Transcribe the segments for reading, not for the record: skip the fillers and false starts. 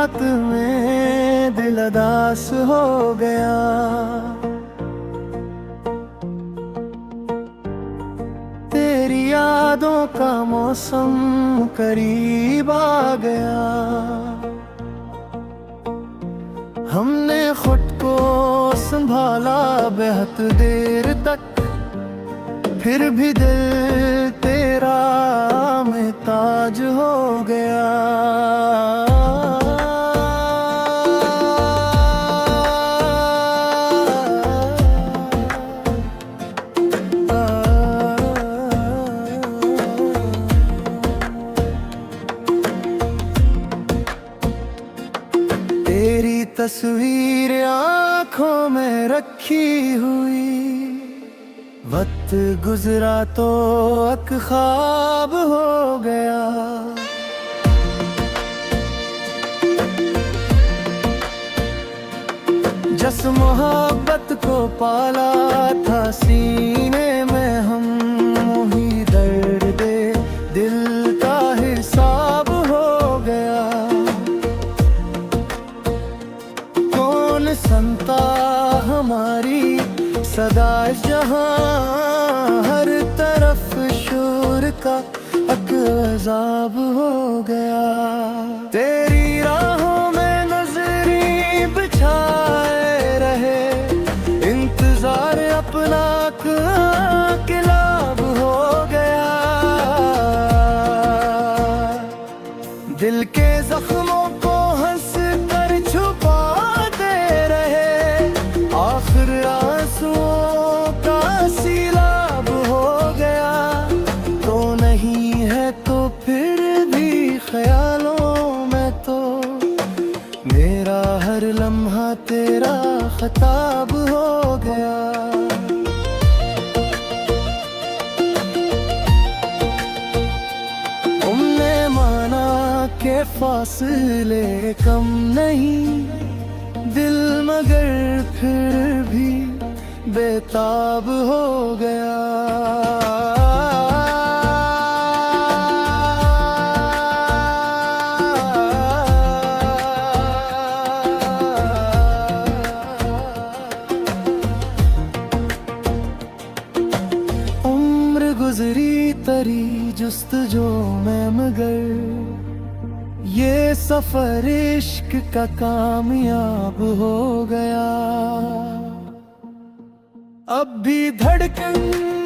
रात में दिल उदास हो गया। तेरी यादों का मौसम करीब आ गया। हमने खुद को संभाला बेहद देर तक, फिर भी दिल तेरा मुहताज हो गया। तेरी तस्वीर आँखों में रखी हुई, वक्त गुजरा तो एक ख्वाब हो गया। जिस मोहब्बत को पाला था सीने में हम, वही दर्द दिल का हिसाब हो गया। कौन सुनता हमारी सदा जहां, हर तरफ शोर का अज़ाब हो गया। तेरी राहों में नजरी बिछाए रहे, इंतजार अपना किलाब हो गया। दिल के जख्मों को हंस कर छुपाते रहे, आखिर आंसुओं का सीलाब हो गया। तो नहीं है तो फिर भी ख्यालों में तो मेरा हर लम्हा तेरा खताब हो गया। तुमने माना के फासले कम नहीं दिल, मगर फिर भी बेताब हो गया। उम्र गुजरी तरी जुस्तजो में, मगर ये सफर इश्क का कामयाब हो गया। अब भी धड़कन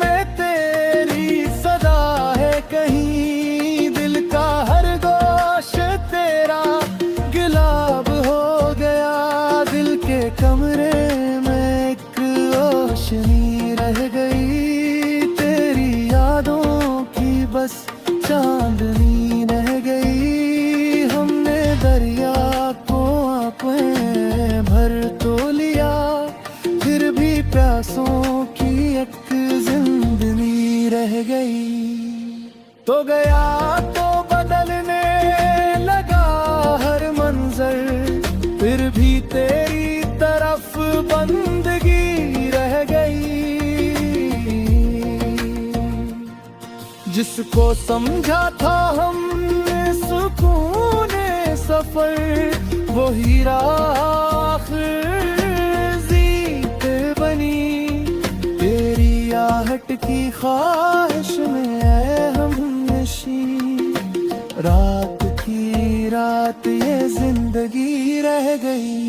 में तेरी सदा है कहीं, दिल का हर गोश तेरा गुलाब हो गया। दिल के कमरे में एक रोशनी रह गई, तेरी यादों की बस चांदनी रह गई। हमने दरिया को आंखें भर तो लिया, फिर भी प्यासों की एक जिंदगी रह गई। तो गया तो बदलने लगा हर मंजर, फिर भी तेरी तरफ बंदगी रह गई। जिसको समझा था हमने सुकून सफर, वही आखिर जीत बनी। तेरी आहट की ख्वाहिश में है हम नशी, रात की रात ये जिंदगी रह गई।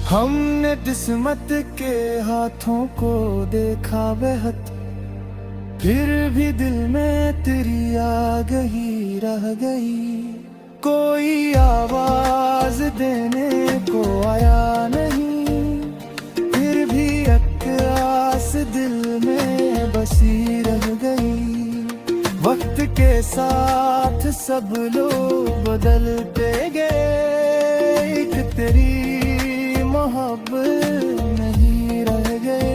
हमने किस्मत के हाथों को देखा बेहद, फिर भी दिल में तेरी आगही रह गई। कोई आवाज देने को आया नहीं, फिर भी एक आस दिल में बसी रह गई। वक्त के साथ सब लोग बदलते गए, एक तेरी मोहब्बत नहीं रह गए।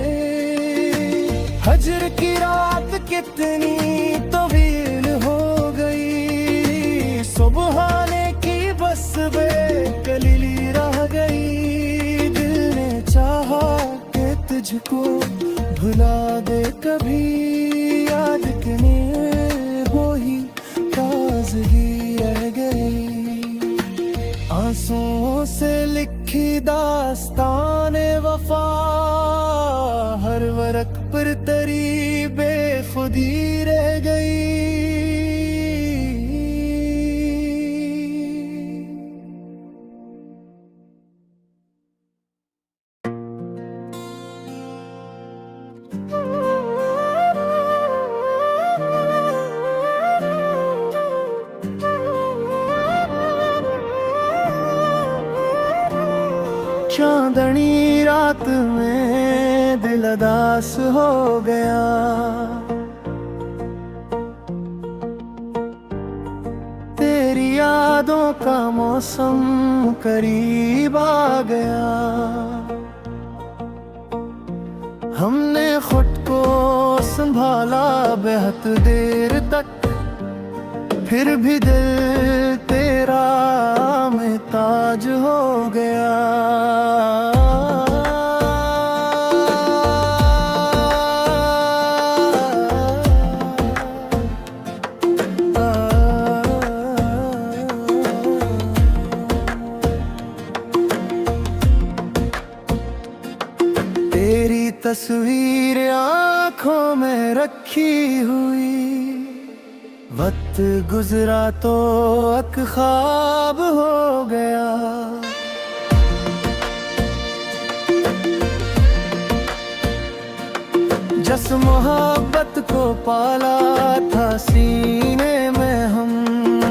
हजर की रात कितनी तवील हो गई, सुबहाने की बस बेकलीली मुझको भुला दे कभी, याद किने वो ही ताज़गी रह गई। आंसुओं से लिखी दास्ताने वफा, हर वरक पर तेरी बेखुदी रह गई। चांदनी रात में दिल उदास हो गया, तेरी यादों का मौसम करीब आ गया। हमने खुद को संभाला बेहद देर तक, फिर भी दिल तेरा महताज हो गया। तेरी तस्वीर आँखों में रखी हुई, वक्त गुजरा तो एक ख्वाब हो गया। जिस मोहब्बत को पाला था सीने में हम,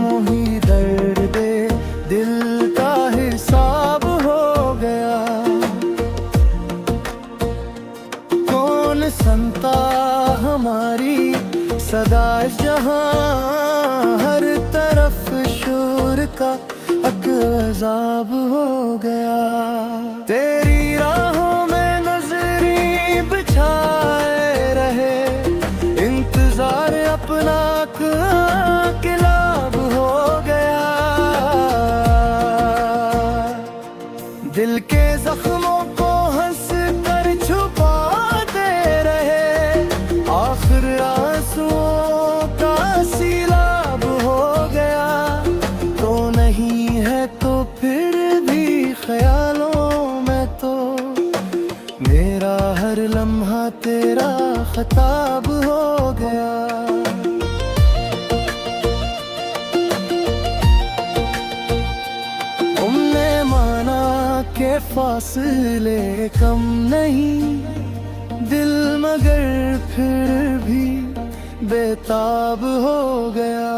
वही दर्द दिल का हिसाब हो गया। कौन सुनता हमारी सदा जहां, हर तरफ शोर का अज़ाब हो गया। तेरी राहों में नजरी बिछाए रहे, इंतजार अपना किलाब हो गया। दिल के जख्मों को हंस कर छुपाते रहे, आखिर आंसुओं का सीलाब हो गया। तो नहीं है तो फिर भी ख्यालों में तो, मेरा हर लम्हा तेरा खताब हो गया। तुमने माना के फासले कम नहीं, दिल मगर फिर भी बेताब हो गया।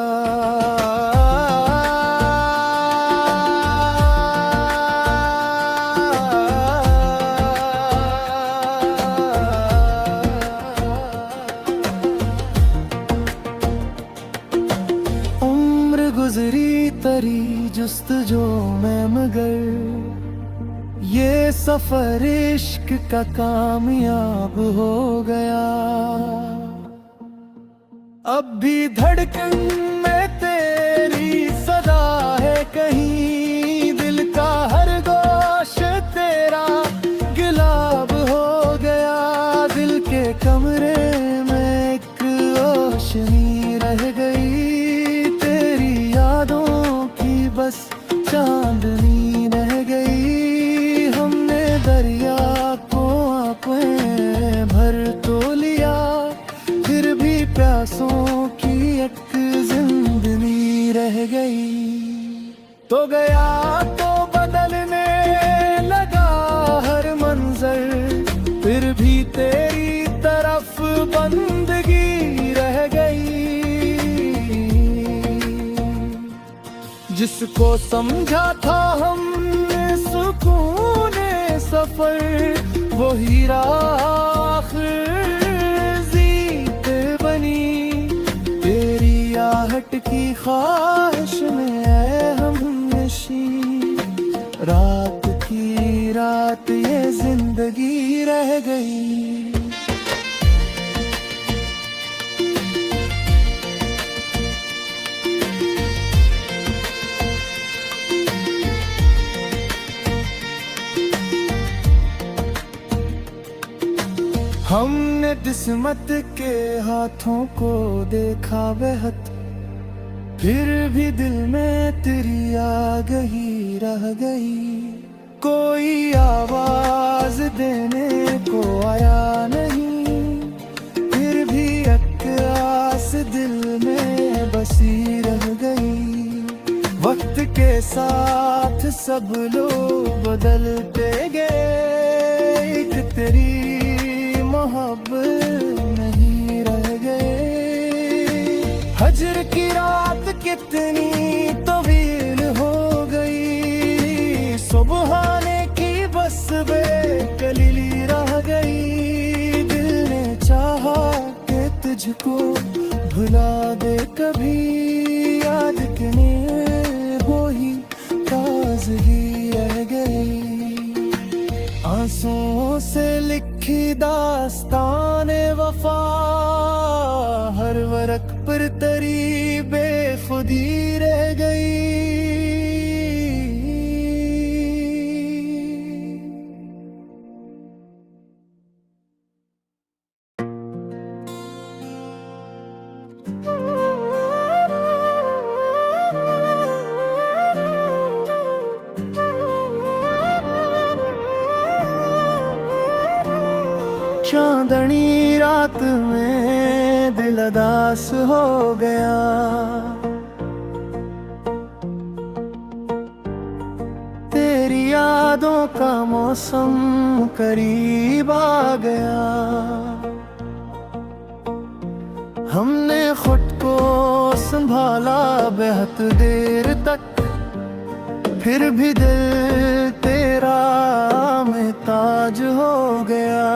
उम्र गुजरी तरी जुस्तजो में, मगर ये सफर इश्क का कामयाब हो गया। अब भी धड़कन में तेरी सदा है कहीं, दिल का हर गोश तेरा गिलाब हो गया। दिल के कमरे में एक रोशनी रह गई, तेरी यादों की बस चांदनी रह गई। हमने दरिया को आंखें भर तो लिया, फिर भी प्यासों की एक जिंदगी रह गई। तो गया तो बदलने लगा हर मंजर, फिर भी तेरी तरफ बंदगी रह गई। जिसको समझा था हमने सुकून सफर, वही आखिर जीत बनी। तेरी आहट की ख्वाहिश में है हम नशी, रात की रात ये जिंदगी रह गई। हमने किस्मत के हाथों को देखा बेहद, फिर भी दिल में तेरी आगही रह गई। कोई आवाज देने को आया नहीं, फिर भी एक आस दिल में बसी रह गई। वक्त के साथ सब लोग बदलते गए, एक तेरी मोहब्बत नहीं रह गए। हजर की रात कितनी तवील हो गई, सुबहाने की बस बेकलीली रह गई। दिल ने चाहा कि तुझको भुला दे कभी, याद करने वो ही ताज़गी रह गई। आंसुओं से लिखी दास्ताने वफा, हर वरक पर तेरी बेखुदी रह गई। चांदनी रात में दिल उदास हो गया, तेरी यादों का मौसम करीब आ गया। हमने खुद को संभाला बेहद देर तक, फिर भी दिल तेरा महताज हो गया।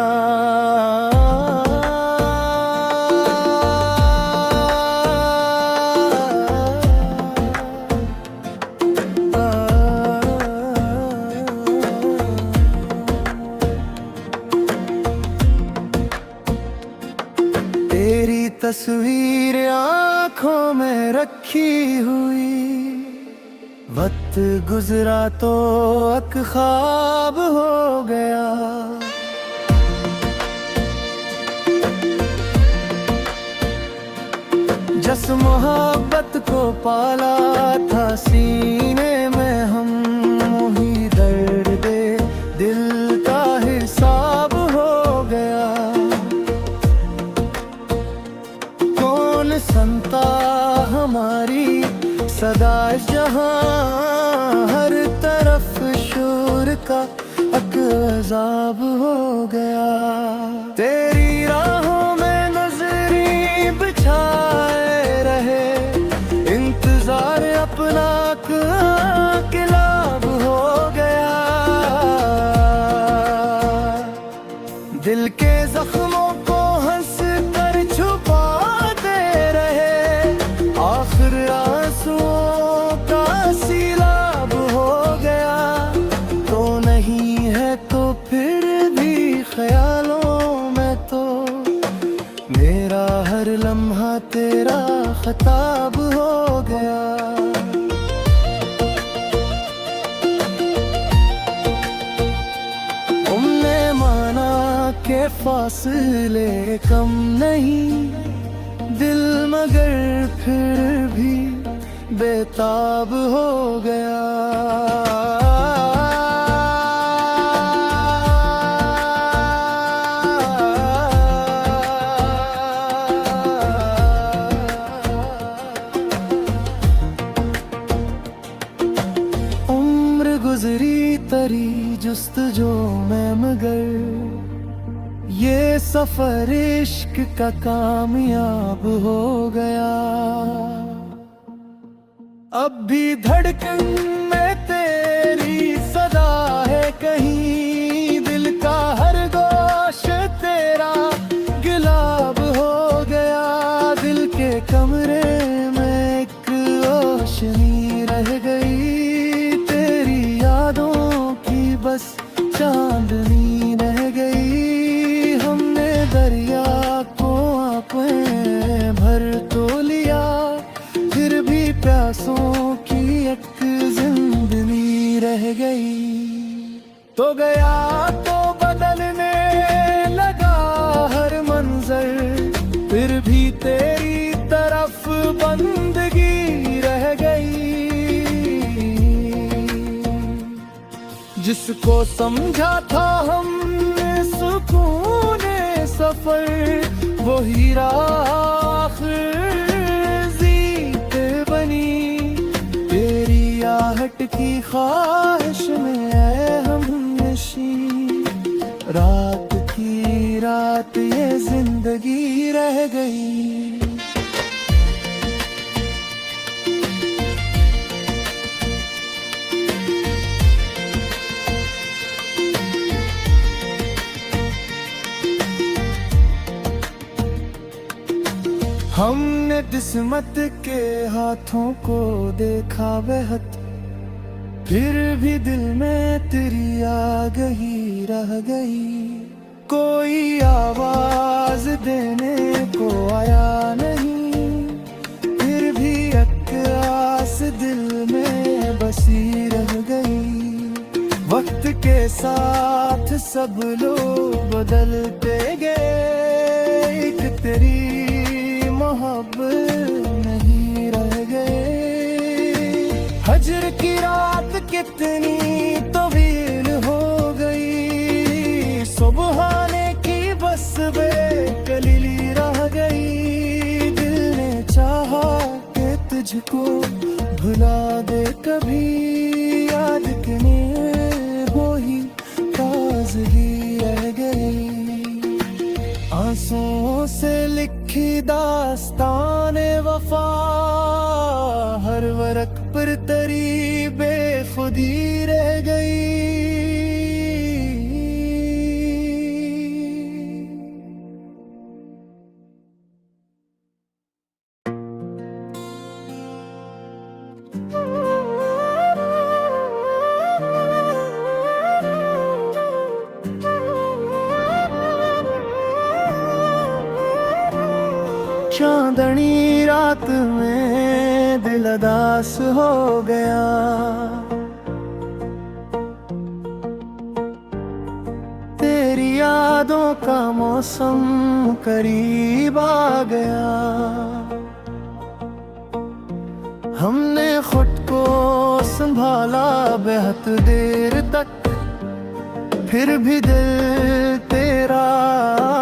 तेरी तस्वीर आँखों में रखी हुई, वक्त गुजरा तो एक ख्वाब हो गया। जिस मोहब्बत को पाला था सीने में हम, वही दर्द दे दिल का हिसाब हो गया। कौन सुनता हमारी सदा जहां, हर तरफ शोर का अज़ाब हो गया। तेरी राहों में नजरी बिछाए रहे, इंतजार अपना किलाब हो गया। दिल के जख्मों को हंस कर छुपाते रहे, आखिर आंसुओं का सीलाब हो गया। तो नहीं है तो फिर भी ख्यालों में तो, मेरा हर लम्हा तेरा खिताब हो गया। तुमने माना के फासले कम नहीं, दिल मगर फिर भी बेताब हो गया। उम्र गुजरी तरी जुस्तजो में मगर, ये सफर इश्क का कामयाब हो गया। अब भी धड़कन में तेरी सदा है कहीं, दिल का हर गोश तेरा गुलाब हो गया। दिल के कमरे में एक रोशनी रह गई, तेरी यादों की बस चांदनी रह गई। हमने दरिया को आंखें भर तो लिया, फिर भी प्यासों की एक जिंदगी रह गई। तो गया तो बदलने लगा भी तेरी तरफ बंदगी रह गई। जिसको समझा था हमने सुकून सफर, वो हीरा आखिर जीत बनी। तेरी आहट की ख्वाहिश में ऐ हमनशी, रात की रात ये जिंदगी रह गई। हमने किस्मत के हाथों को देखा बेहद, फिर भी दिल में तेरी आगही रह गई। कोई आवाज देने को आया नहीं, फिर भी एक आस दिल में बसी रह गई। वक्त के साथ सब लोग बदलते गए, एक तेरी मोहब्बत नहीं रह गए। हजर की रात कितनी तवील हो गई, सुबहाने की बस बेकलीली रह गई। दिल ने चाहा कि तुझको भुला दे कभी, याद करने वो ही ताज़गी रह गई। आंसुओं से लिखी दास्तान वफा, हर वरक पर तेरी बेखुदी रह गई। चांदनी रात में दिल उदास हो गया, तेरी यादों का मौसम करीब आ गया। हमने खुद को संभाला बेहद देर तक, फिर भी दिल तेरा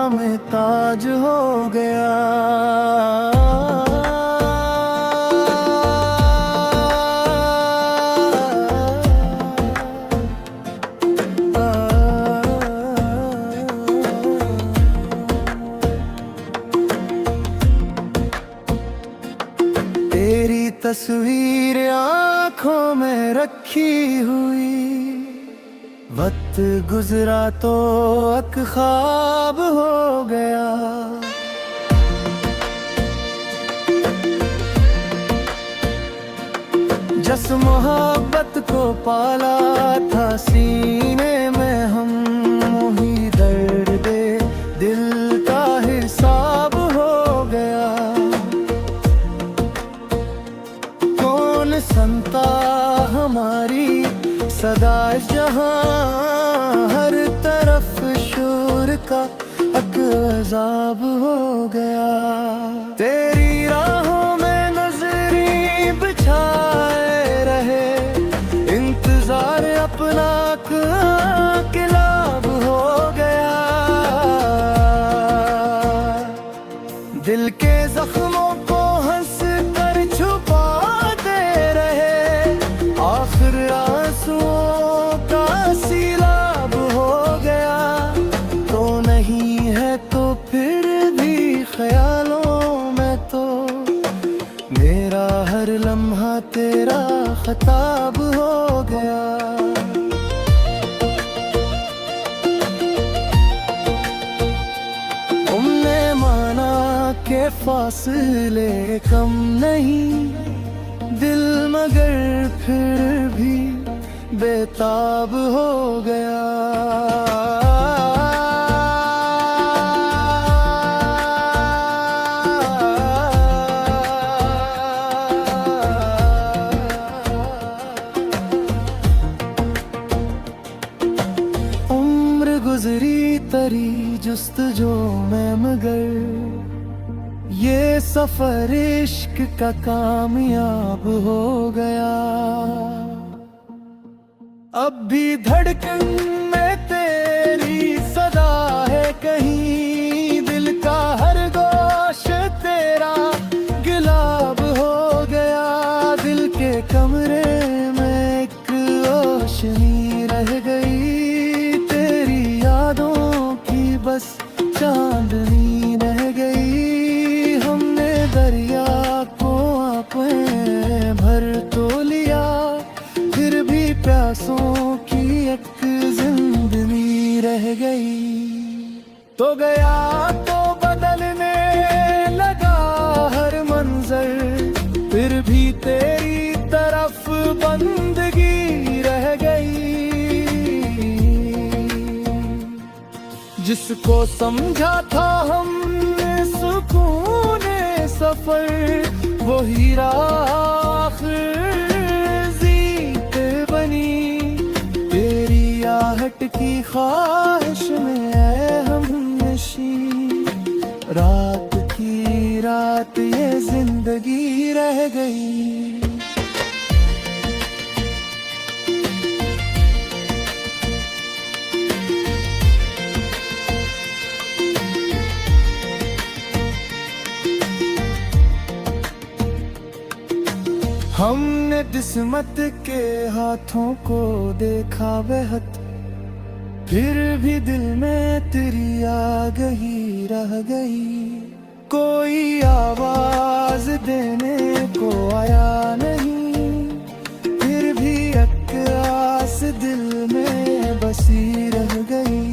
मुहताज हो गया। तेरी तस्वीर आँखों में रखी हुई, वक्त गुजरा तो एक ख्वाब हो गया। जिस मोहब्बत को पाला था सीने में हम, वही दर्द दिल का हिसाब हो गया। कौन सुनता हमारी सदा जहां, हर तरफ शोर का एक अज़ाब हो गया। तेरी राहों में नजरी बिछाए रहे, इंतजार अपना किलाब हो गया। दिल के जख्मों को हंस कर छुपाते रहे, आखिर आंसुओं का सीलाब हो गया। तो नहीं है तो फिर भी ख्यालों में तो, मेरा हर लम्हा तेरा खताब हो गया। तुमने माना के फासले कम नहीं, दिल मगर फिर भी बेताब हो गया। उम्र गुजरी तरी जुस्तजो में मगर, ये सफर इश्क का कामयाब हो गया। अब भी धड़कन में तेरी सदा है, कहीं दिल का हर गोश तेरा गुलाब हो गया। दिल के कमरे में एक रोशनी रह गई, तेरी यादों की बस चांदनी रह गई। हमने दरिया को आंखें भर तो लिया, फिर भी प्यासों की एक जिंदगी रह गई। तो गया तो बदलने लगा हर मंजर, फिर भी तेरी तरफ बंदगी रह गई। जिसको समझा था हमने सुकून सफर, वो हीरा आहट की ख्वाहिश में है हमनशी। रात की रात ये जिंदगी रह गई। हमने किस्मत के हाथों को देखा बेहद, फिर भी दिल में तेरी आगही रह गई। कोई आवाज देने को आया नहीं, फिर भी एक आस दिल में बसी रह गई।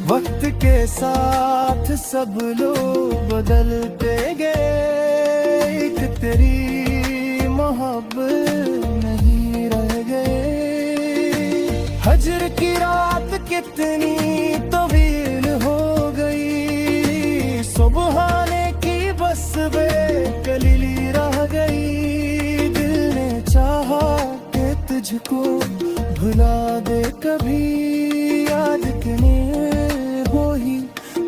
वक्त के साथ सब लोग बदलते गए, एक तेरी मोहब्बत नहीं रह गए। हजर की रात कितनी तवील हो गई, सुबहाने की बस बेकलीली रह गई। दिल ने चाहा कि तुझको भुला दे कभी, याद करने वो ही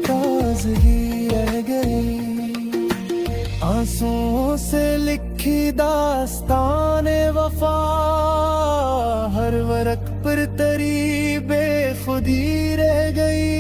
ताज़गी रह गई। आंसुओं से लिखी दास्ताने वफा, हर वरक पर तेरी बेखुदी रह गई।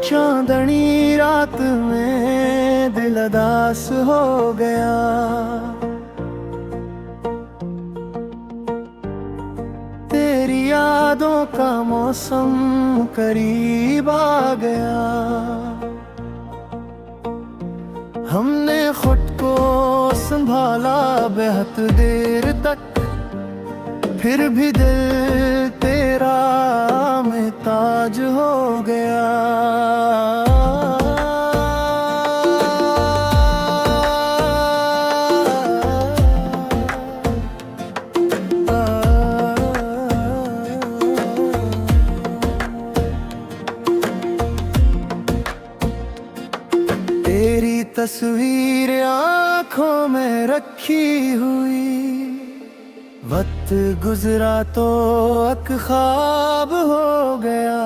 चांदनी रात में दिल उदास हो गया, तेरी यादों का मौसम करीब आ गया। हमने खुद को संभाला बेहद देर तक, फिर भी दिल तेरा महताज हो गया। तेरी तस्वीर आँखों में रखी हुई, वक्त गुजरा तो एक ख्वाब हो गया।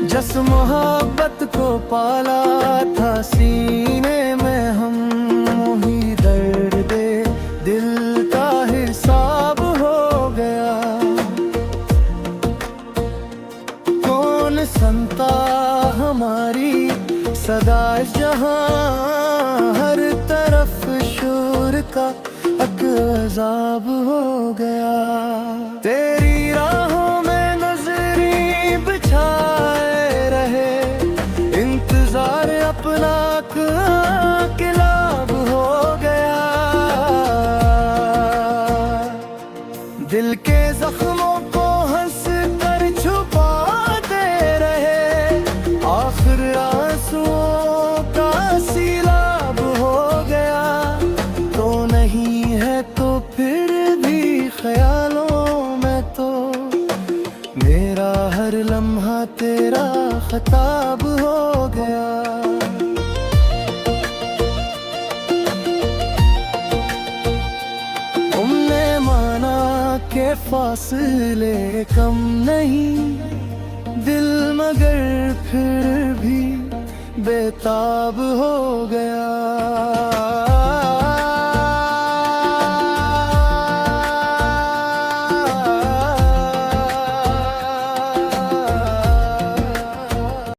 जिस मोहब्बत को पाला था सीने में हम, वही दर्द दिल का हिसाब हो गया। कौन सुनता हमारी सदा जहां, हर तरफ शोर का अज़ाब हो गया। तेरी राहों में नजरी बिछाए रहे, इंतजार अपना किलाब हो गया। दिल के जख्मों को हंस कर छुपाते रहे, आखिर आंसुओं का सीलाब हो गया। तो नहीं आफताब हो गया। तुमने माना के फासले कम नहीं, दिल मगर फिर भी बेताब हो गया।